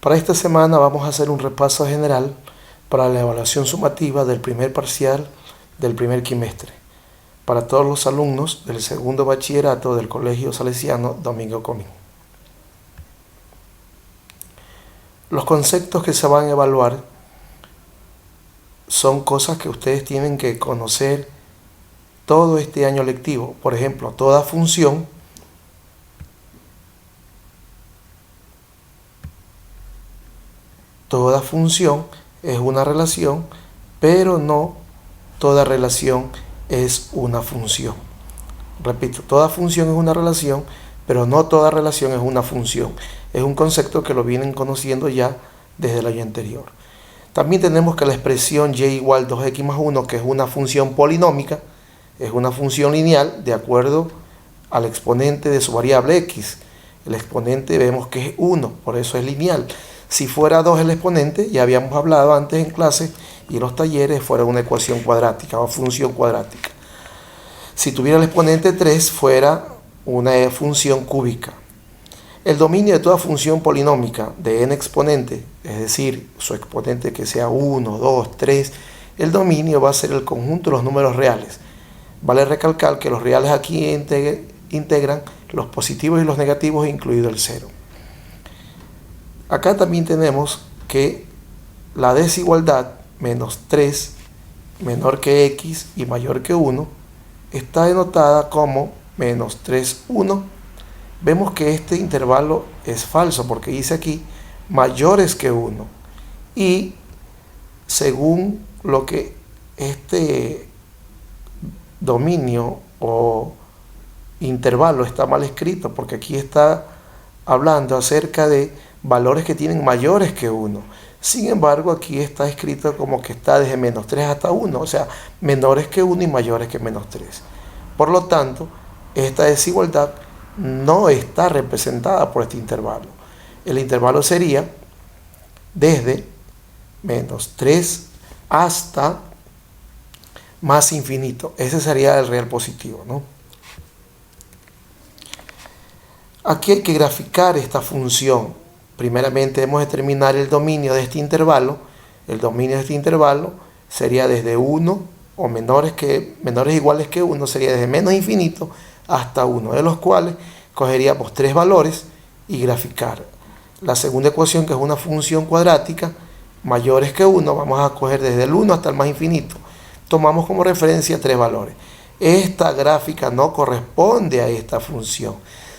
Para esta semana vamos a hacer un repaso general para la evaluación sumativa del primer parcial del primer quimestre, para todos los alumnos del segundo bachillerato del Colegio Salesiano Domingo Comín. Los conceptos que se van a evaluar son cosas que ustedes tienen que conocer todo este año lectivo. Por ejemplo, toda función es una relación, pero no toda relación es una función. Repito, toda función es una relación, pero no toda relación es una función. Es un concepto que lo vienen conociendo ya desde el año anterior. También tenemos que la expresión y igual 2x más 1, que es una función polinómica, es una función lineal de acuerdo al exponente de su variable x. El exponente vemos que es 1, por eso es lineal. Si fuera 2 el exponente, ya habíamos hablado antes en clase y en los talleres, fuera una ecuación cuadrática o función cuadrática. Si tuviera el exponente 3, fuera una función cúbica. El dominio de toda función polinómica de n exponente, es decir, su exponente que sea 1, 2, 3, el dominio va a ser el conjunto de los números reales. Vale recalcar que los reales aquí integran los positivos y los negativos, incluido el 0. Acá también tenemos que la desigualdad menos 3 menor que x y mayor que 1 está denotada como menos 3, 1. Vemos que este intervalo es falso porque dice aquí mayores que 1. Y según lo que este dominio o intervalo está mal escrito, porque aquí está hablando acerca de valores que tienen mayores que 1. Sin embargo, aquí está escrito como que está desde menos 3 hasta 1, o sea, menores que 1 y mayores que menos 3. Por lo tanto, esta desigualdad no está representada por este intervalo. El intervalo sería desde menos 3 hasta más infinito. Ese sería el real positivo, ¿no? Aquí hay que graficar esta función. Primeramente debemos determinar el dominio de este intervalo. El dominio de este intervalo sería desde 1 o menores iguales que 1, sería desde menos infinito hasta 1, de los cuales cogeríamos 3 valores y graficar. La segunda ecuación, que es una función cuadrática, mayores que 1, vamos a coger desde el 1 hasta el más infinito. Tomamos como referencia 3 valores. Esta gráfica no corresponde a esta función.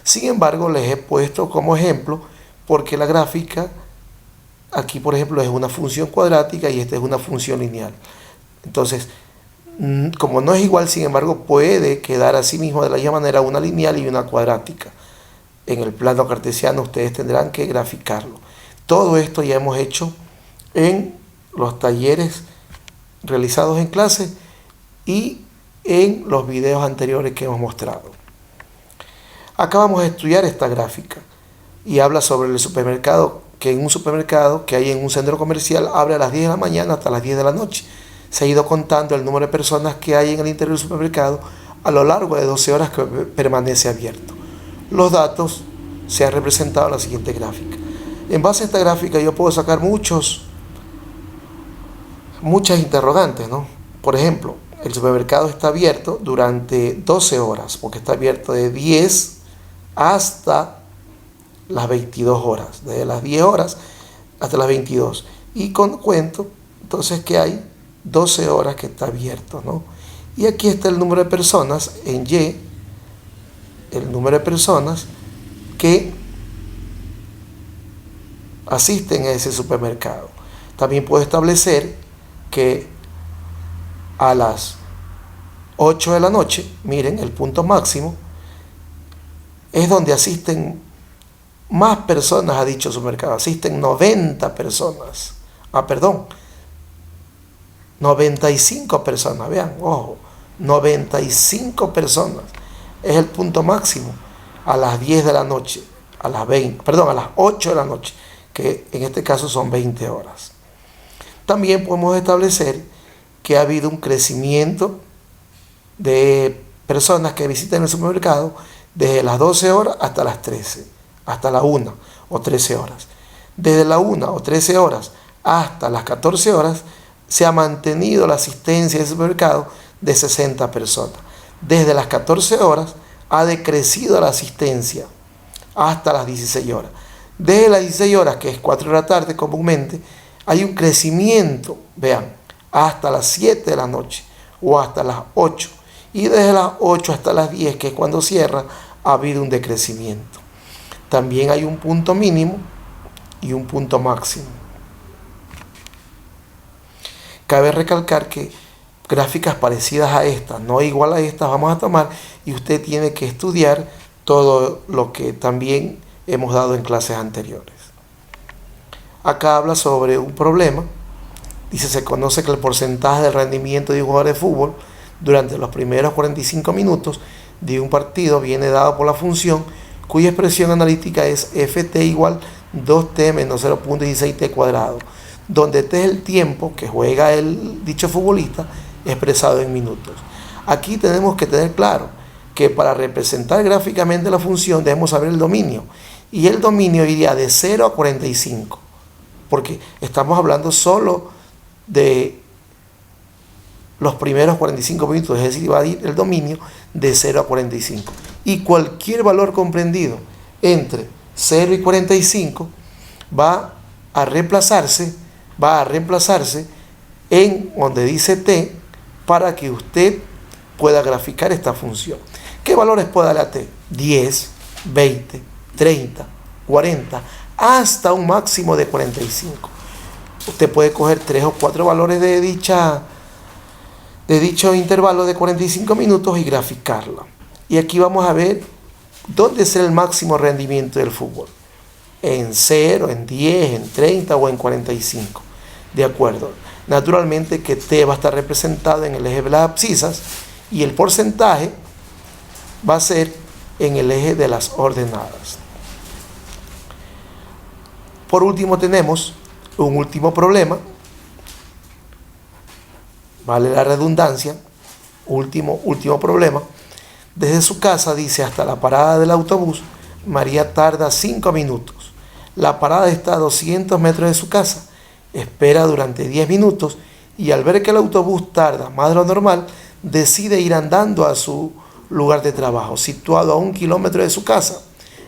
Sin embargo, les he puesto como ejemplo porque la gráfica aquí, por ejemplo, es una función cuadrática y esta es una función lineal. Entonces, como no es igual, sin embargo, puede quedar así mismo de la misma manera una lineal y una cuadrática. En el plano cartesiano ustedes tendrán que graficarlo. Todo esto ya hemos hecho en los talleres realizados en clase y en los videos anteriores que hemos mostrado. Acá vamos a estudiar esta gráfica y habla sobre el supermercado, que en un supermercado que hay en un centro comercial abre a las 10 de la mañana hasta las 10 de la noche. Se ha ido contando el número de personas que hay en el interior del supermercado a lo largo de 12 horas que permanece abierto. Los datos se han representado en la siguiente gráfica. En base a esta gráfica yo puedo sacar muchas interrogantes, ¿no? Por ejemplo, el supermercado está abierto durante 12 horas, porque está abierto de 10 hasta las 22 horas, desde las 10 horas hasta las 22. Y cuento entonces que hay 12 horas que está abierto, ¿no? Y aquí está el número de personas en Y, el número de personas que asisten a ese supermercado. También puedo establecer que a las 8 de la noche, miren, el punto máximo, es donde asisten más personas a dicho supermercado. Asisten 90 personas. 95 personas, vean, ojo, 95 personas. Es el punto máximo a las 10 de la noche, a las 8 de la noche, que en este caso son 20 horas. También podemos establecer que ha habido un crecimiento de personas que visitan el supermercado desde las 12 horas hasta las 13, hasta la 1 o 13 horas. Desde la 1 o 13 horas hasta las 14 horas se ha mantenido la asistencia del supermercado de 60 personas. Desde las 14 horas ha decrecido la asistencia hasta las 16 horas. Desde las 16 horas, que es 4 de la tarde comúnmente, hay un crecimiento, vean, hasta las 7 de la noche o hasta las 8. Y desde las 8 hasta las 10, que es cuando cierra, ha habido un decrecimiento. También hay un punto mínimo y un punto máximo. Cabe recalcar que gráficas parecidas a estas, no igual a estas, vamos a tomar, y usted tiene que estudiar todo lo que también hemos dado en clases anteriores. Acá habla sobre un problema. Dice, se conoce que el porcentaje de rendimiento de un jugador de fútbol durante los primeros 45 minutos de un partido viene dado por la función cuya expresión analítica es ft igual 2t menos 0.16t cuadrado, donde t es el tiempo que juega el dicho futbolista expresado en minutos. Aquí tenemos que tener claro que para representar gráficamente la función debemos saber el dominio, y el dominio iría de 0 a 45, porque estamos hablando solo de los primeros 45 minutos, es decir, va a ir el dominio de 0 a 45. Y cualquier valor comprendido entre 0 y 45 va a reemplazarse en donde dice t, para que usted pueda graficar esta función. ¿Qué valores puede darle a t? 10, 20, 30, 40, hasta un máximo de 45. Usted puede coger 3 o 4 valores de dicho intervalo de 45 minutos y graficarla. Y aquí vamos a ver dónde es el máximo rendimiento del fútbol. En 0, en 10, en 30 o en 45. De acuerdo. Naturalmente que t va a estar representado en el eje de las abscisas y el porcentaje va a ser en el eje de las ordenadas. Por último tenemos un último problema, vale la redundancia, último problema. Desde su casa, dice, hasta la parada del autobús, María tarda 5 minutos. La parada está a 200 metros de su casa, espera durante 10 minutos y al ver que el autobús tarda más de lo normal, decide ir andando a su lugar de trabajo, situado a 1 kilómetro de su casa.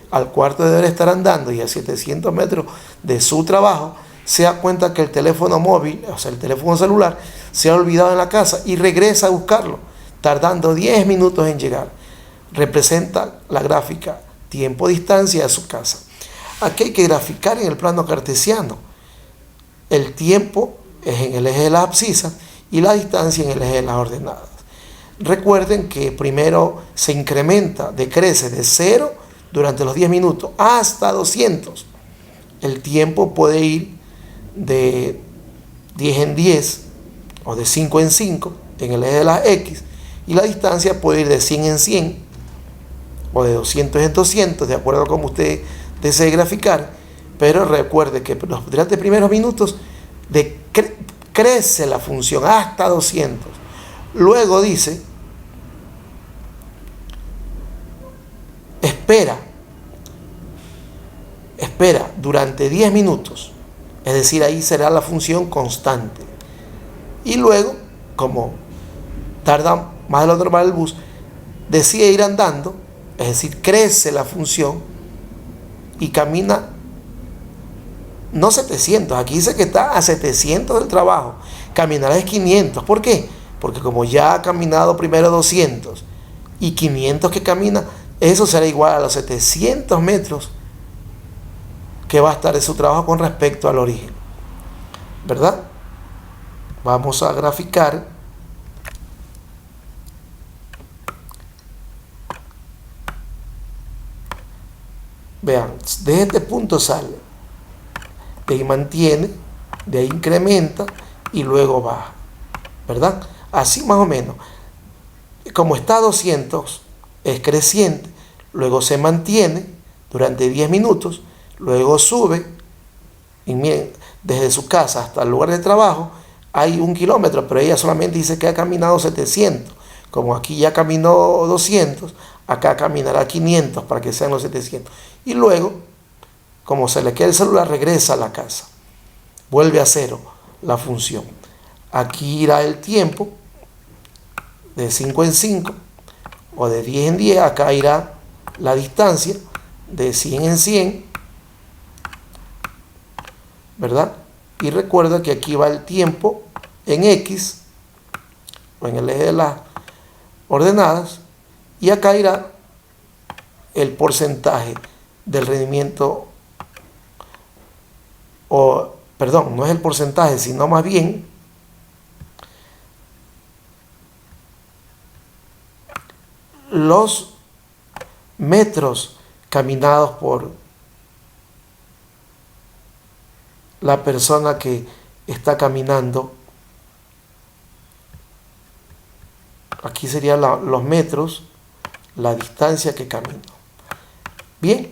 Al cuarto de hora estar andando y a 700 metros de su trabajo, se da cuenta que el teléfono móvil, o sea, el teléfono celular, se ha olvidado en la casa y regresa a buscarlo, tardando 10 minutos en llegar. Representa la gráfica tiempo-distancia de su casa. Aquí hay que graficar en el plano cartesiano. El tiempo es en el eje de las abscisas y la distancia en el eje de las ordenadas. Recuerden que primero se incrementa, decrece de 0 durante los 10 minutos hasta 200. El tiempo puede ir de 10 en 10 o de 5 en 5 en el eje de las X, y la distancia puede ir de 100 en 100 o de 200 en 200, de acuerdo a como usted desee graficar. Pero recuerde que durante los primeros minutos crece la función hasta 200. Luego dice, espera durante 10 minutos. Es decir, ahí será la función constante. Y luego, como tarda más de lo normal el bus, decide ir andando, es decir, crece la función y camina, no 700, aquí dice que está a 700 del trabajo, caminará es 500. ¿Por qué? Porque como ya ha caminado primero 200 y 500 que camina, eso será igual a los 700 metros que va a estar en su trabajo con respecto al origen, ¿verdad? Vamos a graficar. Vean, de este punto sale, de ahí mantiene, de ahí incrementa y luego baja, ¿verdad? Así más o menos. Como está a 200, es creciente, luego se mantiene durante 10 minutos, luego sube, y miren, desde su casa hasta el lugar de trabajo hay 1 kilómetro, pero ella solamente dice que ha caminado 700. Como aquí ya caminó 200, acá caminará 500 para que sean los 700. Y luego, como se le queda el celular, regresa a la casa. Vuelve a cero la función. Aquí irá el tiempo de 5 en 5 o de 10 en 10. Acá irá la distancia de 100 en 100, ¿verdad? Y recuerda que aquí va el tiempo en X o en el eje de las ordenadas, y acá irá el porcentaje del rendimiento, o perdón, no es el porcentaje, sino más bien los metros caminados por la persona que está caminando. Aquí serían los metros, la distancia que camino. Bien,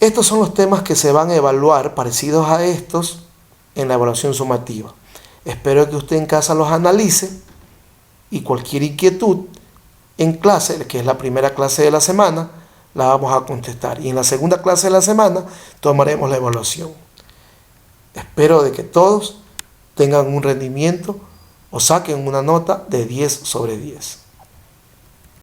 estos son los temas que se van a evaluar, parecidos a estos, en la evaluación sumativa. Espero que usted en casa los analice y cualquier inquietud en clase, que es la primera clase de la semana, la vamos a contestar. Y en la segunda clase de la semana tomaremos la evaluación. Espero de que todos tengan un rendimiento o saquen una nota de 10 sobre 10.